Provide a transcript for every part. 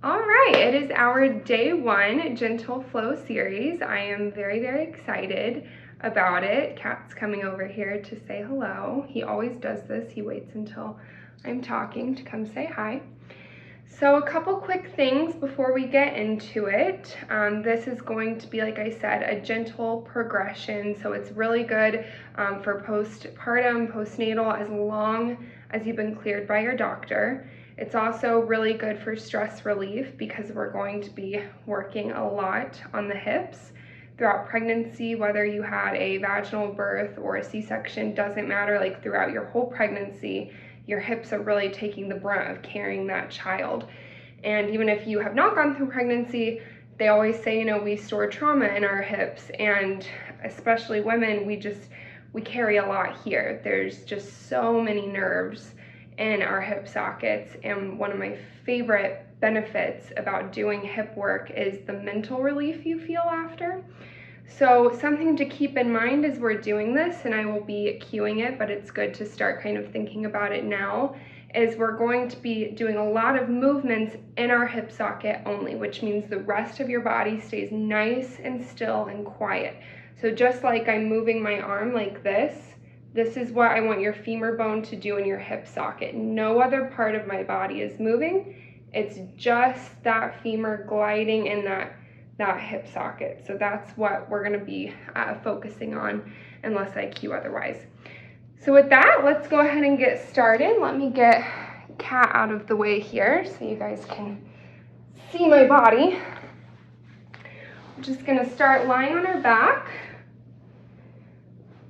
All right, it is our day 1 Gentle Flow series. I am very, very excited about it. Kat's coming over here to say hello. He always does this. He waits until I'm talking to come say hi. So a couple quick things before we get into it. This is going to be, like I said, a gentle progression. So it's really good for postpartum, postnatal, as long as you've been cleared by your doctor. It's also really good for stress relief because we're going to be working a lot on the hips throughout pregnancy, whether you had a vaginal birth or a C-section, doesn't matter. Like throughout your whole pregnancy, your hips are really taking the brunt of carrying that child. And even if you have not gone through pregnancy, they always say, we store trauma in our hips, and especially women, we carry a lot here. There's just so many nerves in our hip sockets, and one of my favorite benefits about doing hip work is the mental relief you feel after. So something to keep in mind as we're doing this, and I will be cueing it, but it's good to start kind of thinking about it now, is we're going to be doing a lot of movements in our hip socket only, which means the rest of your body stays nice and still and quiet. So just like I'm moving my arm like this is what I want your femur bone to do in your hip socket. No other part of my body is moving. It's just that femur gliding in that hip socket. So that's what we're gonna be focusing on, unless I cue otherwise. So with that, let's go ahead and get started. Let me get Kat out of the way here so you guys can see my body. We're just gonna start lying on our back.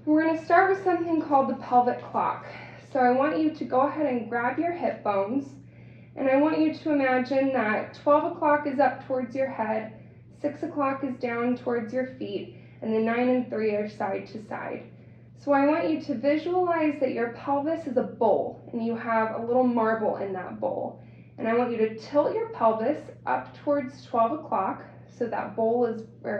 We're going to start with something called the pelvic clock. So I want you to go ahead and grab your hip bones, and I want you to imagine that 12 o'clock is up towards your head, 6 o'clock is down towards your feet, and then 9 and 3 are side to side. So I want you to visualize that your pelvis is a bowl, and you have a little marble in that bowl. And I want you to tilt your pelvis up towards 12 o'clock, so that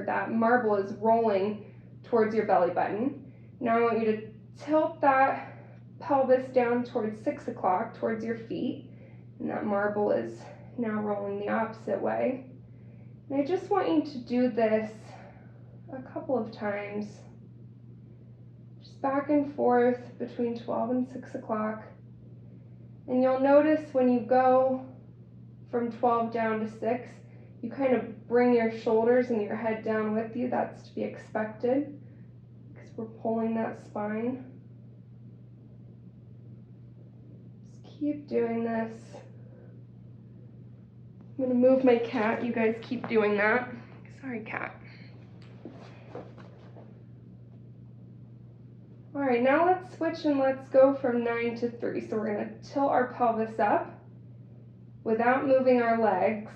that marble is rolling towards your belly button. Now I want you to tilt that pelvis down towards 6 o'clock, towards your feet, and that marble is now rolling the opposite way. And I just want you to do this a couple of times, just back and forth between 12 and 6 o'clock. And you'll notice when you go from 12 down to 6, you kind of bring your shoulders and your head down with you. That's to be expected. We're pulling that spine. Just keep doing this. I'm gonna move my cat. You guys keep doing that. Sorry, cat. All right, now let's switch and let's go from 9 to 3. So we're gonna tilt our pelvis up without moving our legs.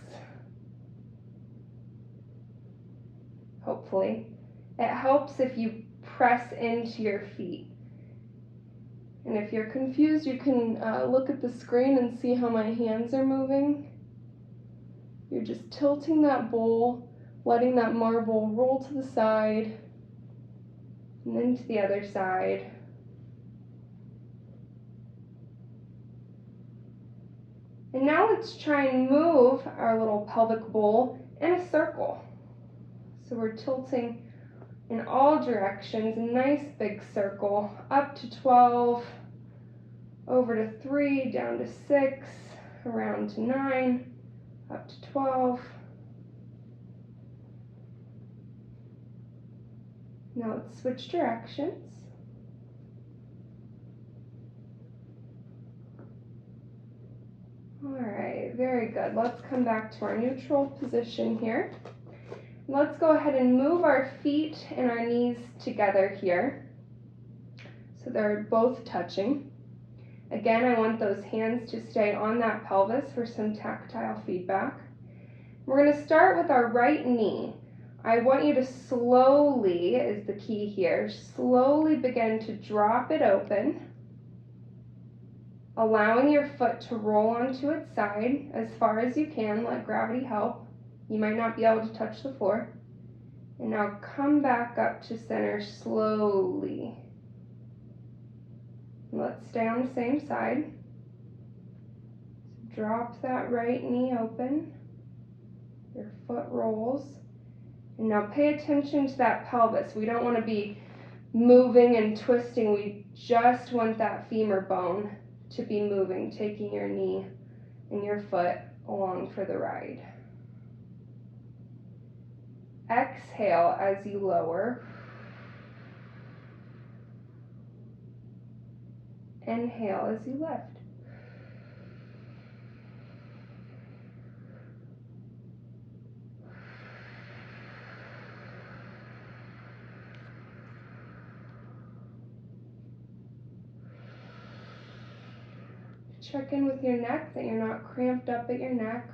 Hopefully. It helps if you press into your feet. And if you're confused, you can look at the screen and see how my hands are moving. You're just tilting that bowl, letting that marble roll to the side, and then to the other side. And now let's try and move our little pelvic bowl in a circle. So we're tilting in all directions, a nice big circle, up to 12, over to 3, down to 6, around to 9, up to 12. Now let's switch directions. All right, very good. Let's come back to our neutral position here. Let's go ahead and move our feet and our knees together here, so they're both touching. Again, I want those hands to stay on that pelvis for some tactile feedback. We're going to start with our right knee. I want you to slowly, is the key here, slowly begin to drop it open, allowing your foot to roll onto its side as far as you can. Let gravity help. You might not be able to touch the floor. And now come back up to center slowly. Let's stay on the same side. Drop that right knee open. Your foot rolls. And now pay attention to that pelvis. We don't want to be moving and twisting. We just want that femur bone to be moving, taking your knee and your foot along for the ride. Exhale as you lower. Inhale as you lift. Check in with your neck, that you're not cramped up at your neck.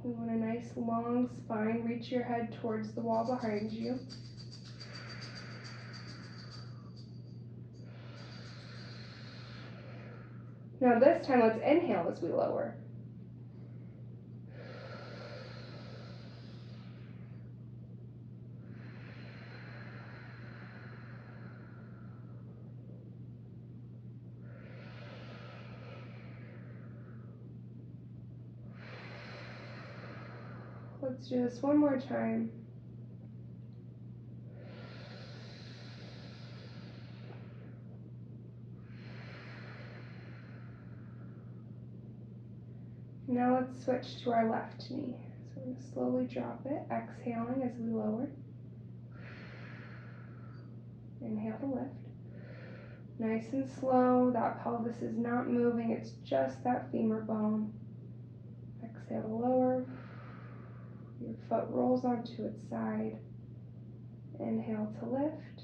We want a nice long spine. Reach your head towards the wall behind you. Now this time, let's inhale as we lower. Let's do this one more time. Now let's switch to our left knee. So we're going to slowly drop it, exhaling as we lower. Inhale to lift. Nice and slow. That pelvis is not moving. It's just that femur bone. Exhale to lower. Your foot rolls onto its side. Inhale to lift.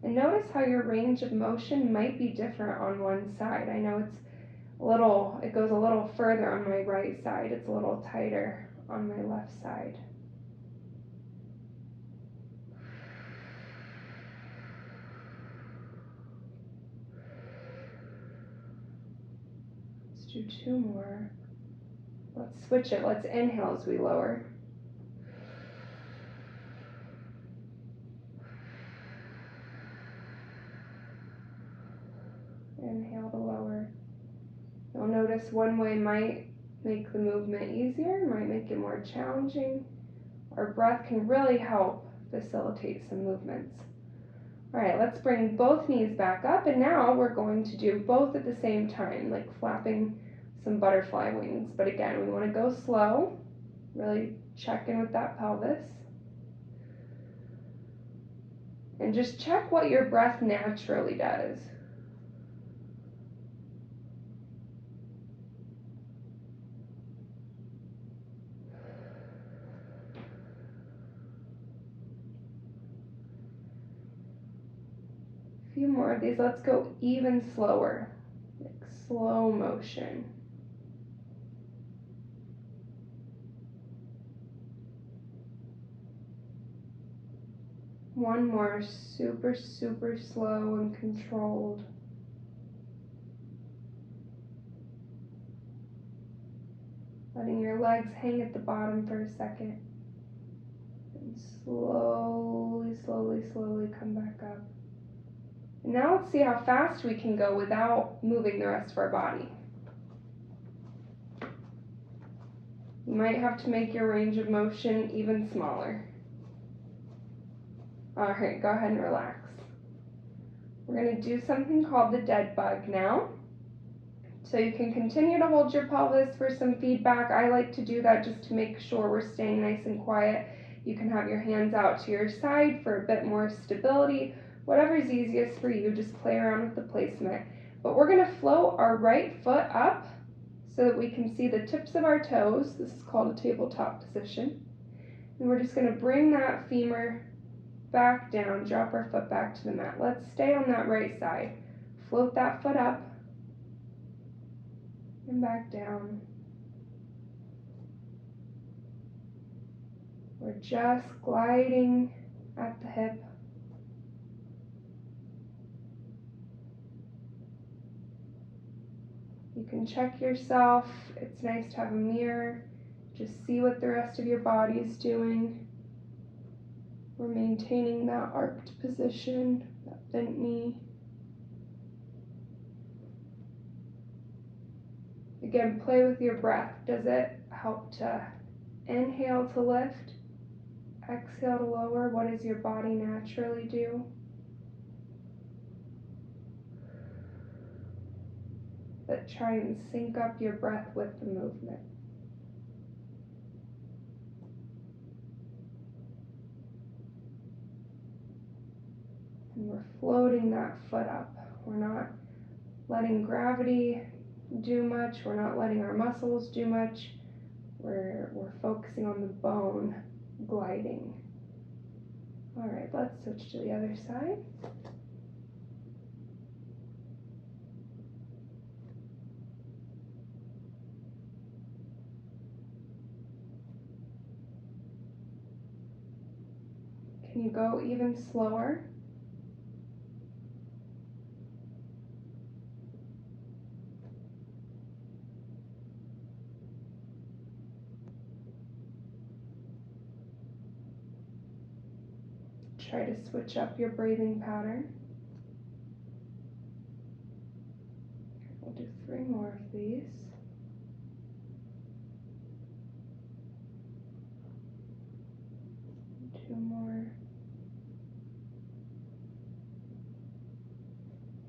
And notice how your range of motion might be different on one side. I know it goes a little further on my right side. It's a little tighter on my left side. Let's do two more. Let's switch it. Let's inhale as we lower. Inhale to lower. You'll notice one way might make the movement easier, might make it more challenging. Our breath can really help facilitate some movements. All right, let's bring both knees back up, and now we're going to do both at the same time, like flapping some butterfly wings. But again, we want to go slow, really check in with that pelvis. And just check what your breath naturally does. A few more of these. Let's go even slower, like slow motion. One more, super, super slow and controlled. Letting your legs hang at the bottom for a second. And slowly, slowly, slowly come back up. And now let's see how fast we can go without moving the rest of our body. You might have to make your range of motion even smaller. All right, go ahead and relax. We're going to do something called the dead bug now. So you can continue to hold your pelvis for some feedback. I like to do that just to make sure we're staying nice and quiet. You can have your hands out to your side for a bit more stability. Whatever's easiest for you, just play around with the placement. But we're going to float our right foot up so that we can see the tips of our toes. This is called a tabletop position. And we're just going to bring that femur back down, drop our foot back to the mat. Let's stay on that right side. Float that foot up and back down. We're just gliding at the hip. You can check yourself. It's nice to have a mirror. Just see what the rest of your body is doing. We're maintaining that arched position, that bent knee. Again, play with your breath. Does it help to Inhale to lift. Exhale to lower. What does your body naturally do? But try and sync up your breath with the movement. And we're floating that foot up. We're not letting gravity do much. We're not letting our muscles do much. We're focusing on the bone gliding. All right, let's switch to the other side. Can you go even slower? Try to switch up your breathing pattern. We'll do 3 more of these. Two more.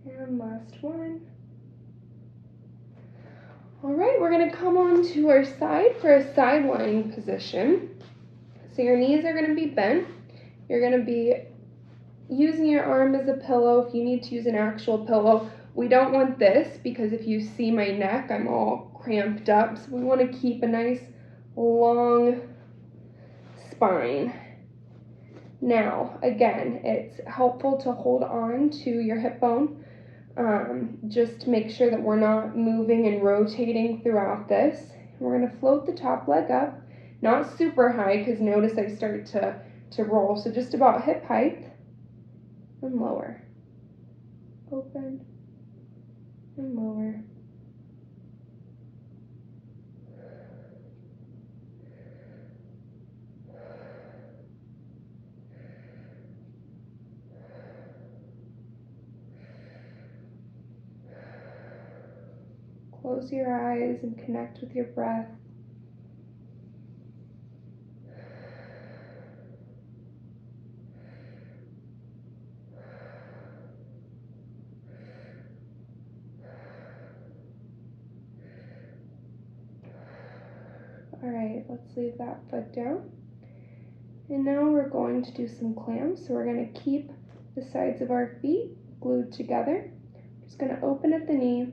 And last one. All right, we're gonna come on to our side for a side lying position. So your knees are gonna be bent. You're gonna be using your arm as a pillow if you need to use an actual pillow. We don't want this because if you see my neck, I'm all cramped up. So we wanna keep a nice long spine. Now, again, it's helpful to hold on to your hip bone. Just to make sure that we're not moving and rotating throughout this. We're gonna float the top leg up, not super high because notice I start to roll. So just about hip height and lower. Open and lower. Close your eyes and connect with your breath. All right, let's leave that foot down. And now we're going to do some clamps. So we're going to keep the sides of our feet glued together. Just going to open at the knee.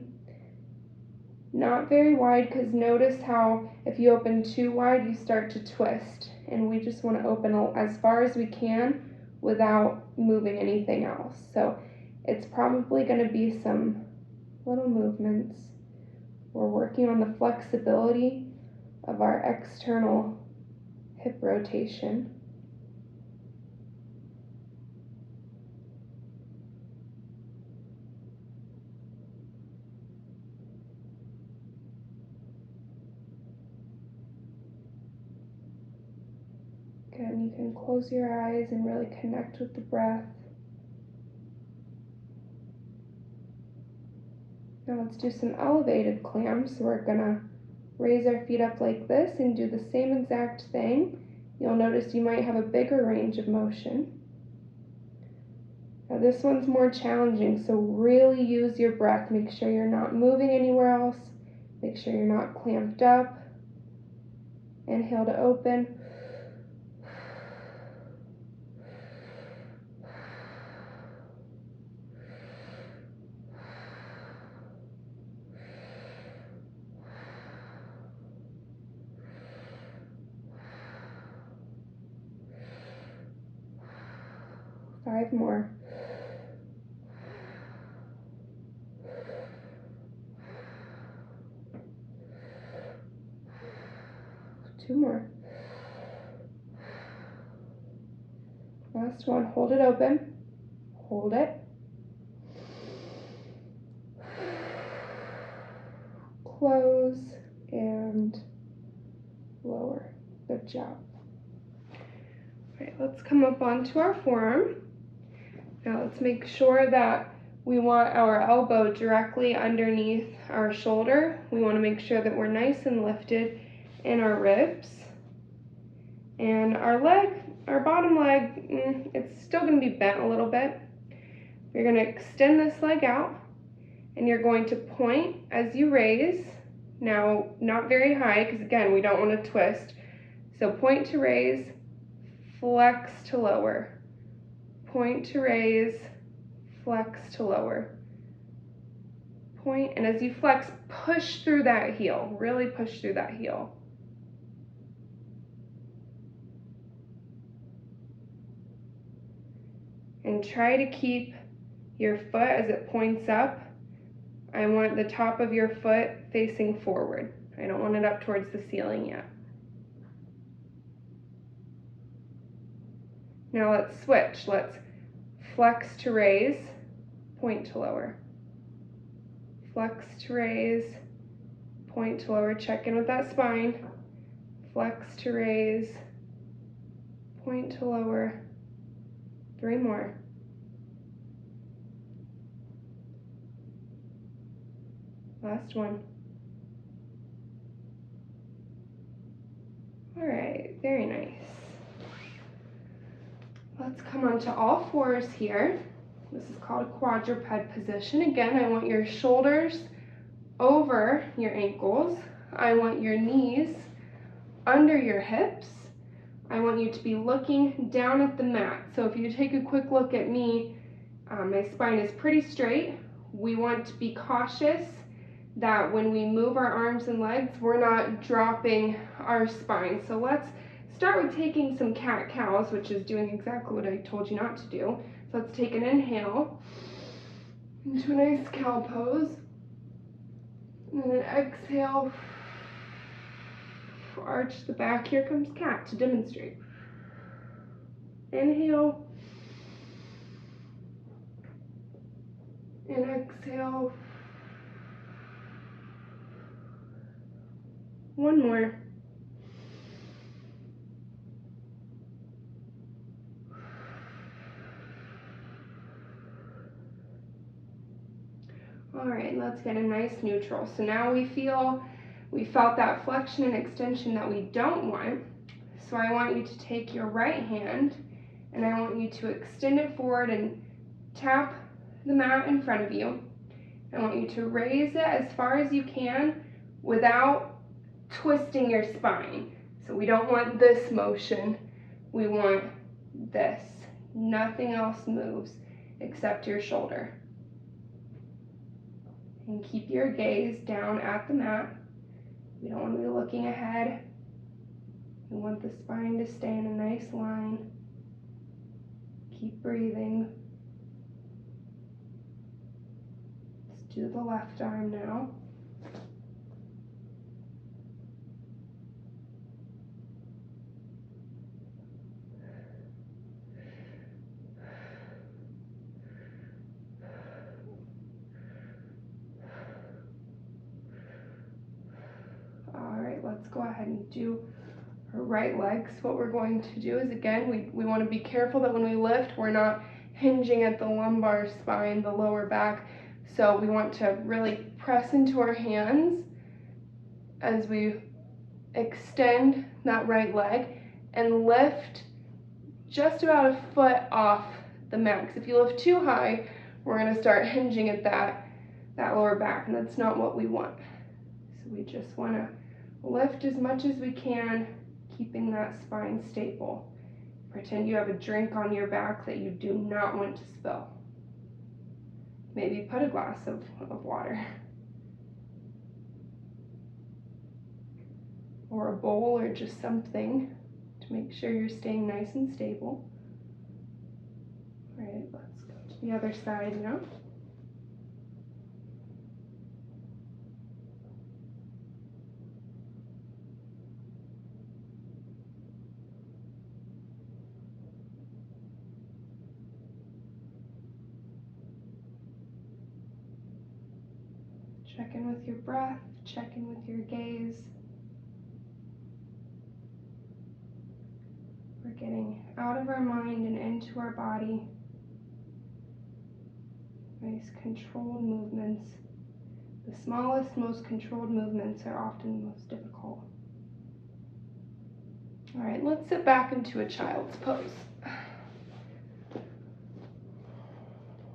Not very wide because notice how if you open too wide, you start to twist. And we just want to open as far as we can without moving anything else. So it's probably going to be some little movements. We're working on the flexibility of our external hip rotation. Again, you can close your eyes and really connect with the breath. Now let's do some elevated clamps. So we're gonna raise our feet up like this and do the same exact thing. You'll notice you might have a bigger range of motion. Now this one's more challenging, so really use your breath. Make sure you're not moving anywhere else. Make sure you're not clamped up. Inhale to open. Five more. Two more. Last one. Hold it open. Hold it. Close and lower. Good job. All right, let's come up onto our forearm. Now let's make sure that we want our elbow directly underneath our shoulder. We want to make sure that we're nice and lifted in our ribs. And our leg, our bottom leg, it's still going to be bent a little bit. You're going to extend this leg out, and you're going to point as you raise. Now, not very high, because again, we don't want to twist. So point to raise, flex to lower. Point to raise, flex to lower. Point, and as you flex, push through that heel. Really push through that heel. And try to keep your foot as it points up. I want the top of your foot facing forward. I don't want it up towards the ceiling yet. Now let's switch. Let's flex to raise, point to lower. Flex to raise, point to lower. Check in with that spine. Flex to raise, point to lower. 3 more. Last one. All right, very nice. Let's come on to all fours here. This is called a quadruped position. Again, I want your shoulders over your ankles. I want your knees under your hips. I want you to be looking down at the mat. So if you take a quick look at me, my spine is pretty straight. We want to be cautious that when we move our arms and legs, we're not dropping our spine. So let's start with taking some cat-cows, which is doing exactly what I told you not to do. So let's take an inhale into a nice cow pose. And then an exhale, arch the back. Here comes cat to demonstrate. Inhale. And exhale. One more. All right, let's get a nice neutral. So now we felt that flexion and extension that we don't want. So I want you to take your right hand and I want you to extend it forward and tap the mat in front of you. I want you to raise it as far as you can without twisting your spine. So we don't want this motion, we want this. Nothing else moves except your shoulder. And keep your gaze down at the mat. We don't want to be looking ahead. We want the spine to stay in a nice line. Keep breathing. Let's do the left arm now. Let's go ahead and do our right leg. So what we're going to do is, again, we want to be careful that when we lift, we're not hinging at the lumbar spine, the lower back. So we want to really press into our hands as we extend that right leg and lift just about a foot off the mat. Because if you lift too high, we're going to start hinging at that lower back, and that's not what we want. So we just want to lift as much as we can, keeping that spine stable. Pretend you have a drink on your back that you do not want to spill. Maybe put a glass of water. Or a bowl or just something to make sure you're staying nice and stable. All right, let's go to the other side now. Check in with your breath, check in with your gaze. We're getting out of our mind and into our body. Nice controlled movements. The smallest, most controlled movements are often the most difficult. All right, let's sit back into a child's pose.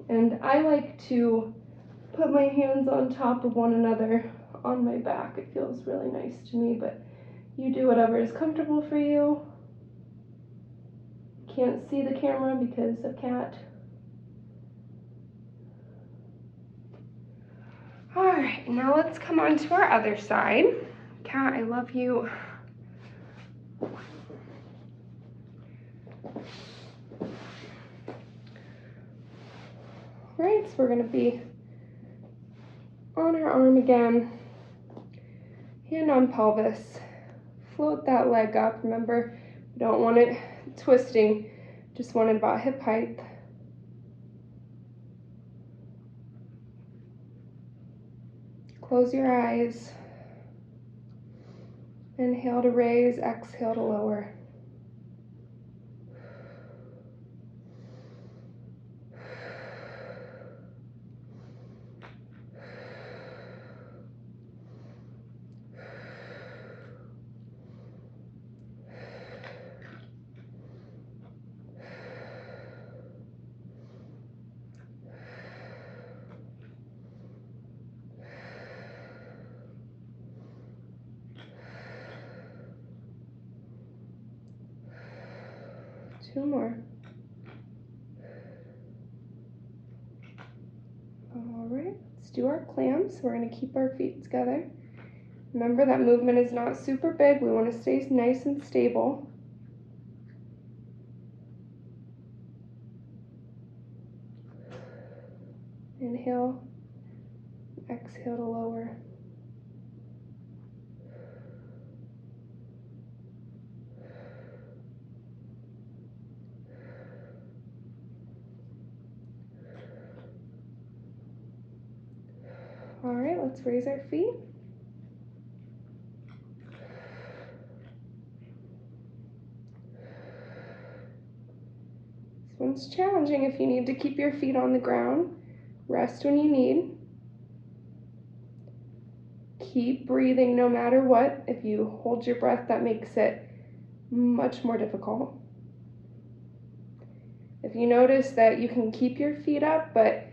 And I like to put my hands on top of one another on my back. It feels really nice to me, but you do whatever is comfortable for you. Can't see the camera because of Cat. All right, now let's come on to our other side. Cat, I love you. Right, so we're going to be on our arm again, hand on pelvis, float that leg up. Remember, we don't want it twisting, just want it about hip height. Close your eyes. Inhale to raise, exhale to lower. Two more. All right, let's do our clamps. We're going to keep our feet together. Remember that movement is not super big. We want to stay nice and stable. Inhale, exhale to lower. All right, let's raise our feet. This one's challenging if you need to keep your feet on the ground. Rest when you need. Keep breathing no matter what. If you hold your breath, that makes it much more difficult. If you notice that you can keep your feet up, but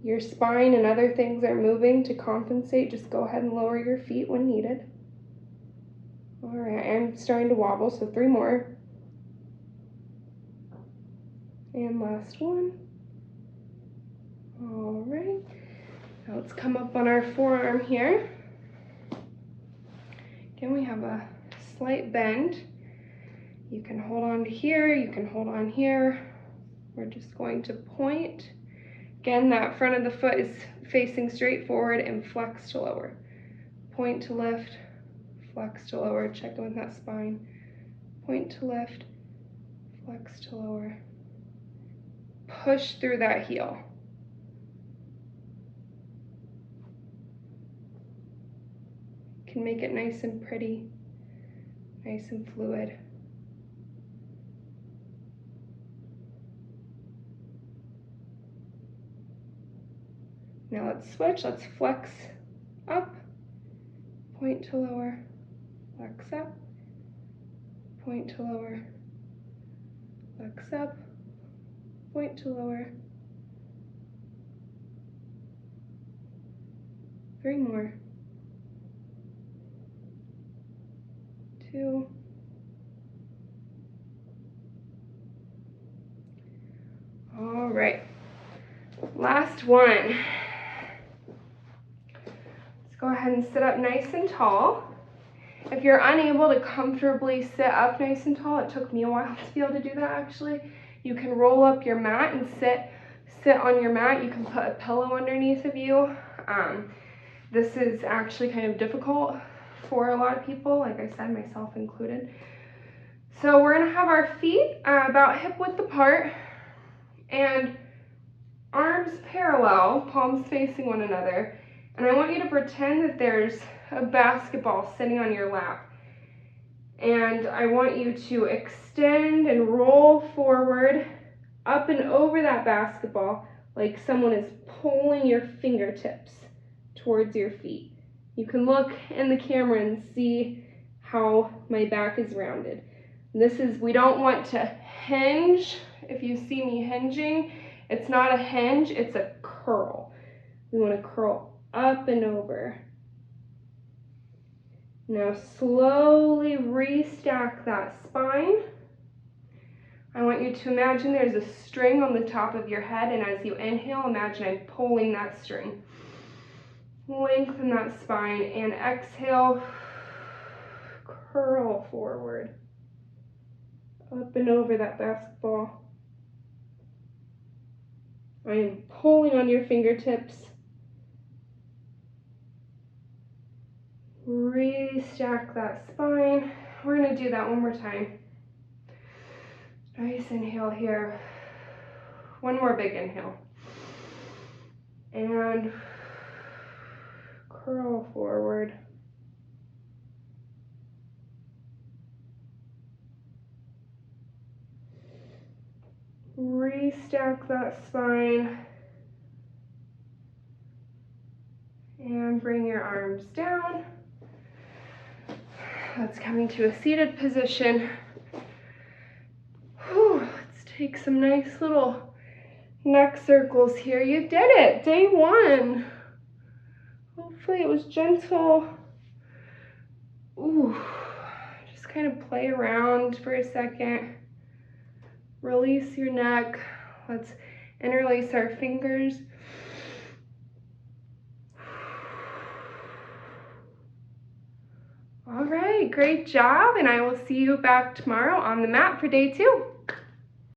your spine and other things are moving to compensate, just go ahead and lower your feet when needed. All right, I'm starting to wobble, so 3 more. And last one. All right, now let's come up on our forearm here. Again, we have a slight bend. You can hold on to here, you can hold on here. We're just going to point. Again, that front of the foot is facing straight forward and flex to lower. Point to lift, flex to lower. Check in with that spine. Point to lift, flex to lower. Push through that heel. Can make it nice and pretty, nice and fluid. Now let's switch, let's flex up, point to lower, flex up, point to lower, flex up, point to lower. 3 more. 2. All right, last one. Go ahead and sit up nice and tall. If you're unable to comfortably sit up nice and tall, it took me a while to be able to do that actually. You can roll up your mat and sit on your mat. You can put a pillow underneath of you. This is actually kind of difficult for a lot of people, like I said, myself included. So we're gonna have our feet about hip width apart and arms parallel, palms facing one another. And I want you to pretend that there's a basketball sitting on your lap. And I want you to extend and roll forward up and over that basketball like someone is pulling your fingertips towards your feet. You can look in the camera and see how my back is rounded. We don't want to hinge. If you see me hinging, it's not a hinge, it's a curl. We want to curl up and over. Now slowly restack that spine. I want you to imagine there's a string on the top of your head, and as you inhale, imagine I'm pulling that string. Lengthen that spine, and exhale, curl forward. Up and over that basketball. I am pulling on your fingertips. Restack that spine. We're going to do that one more time. Nice inhale here. One more big inhale. And curl forward. Restack that spine. And bring your arms down. Let's come into a seated position. Whew, let's take some nice little neck circles here. You did it, day one. Hopefully it was gentle. Ooh, just kind of play around for a second. Release your neck. Let's interlace our fingers. All right, great job, and I will see you back tomorrow on the mat for day 2.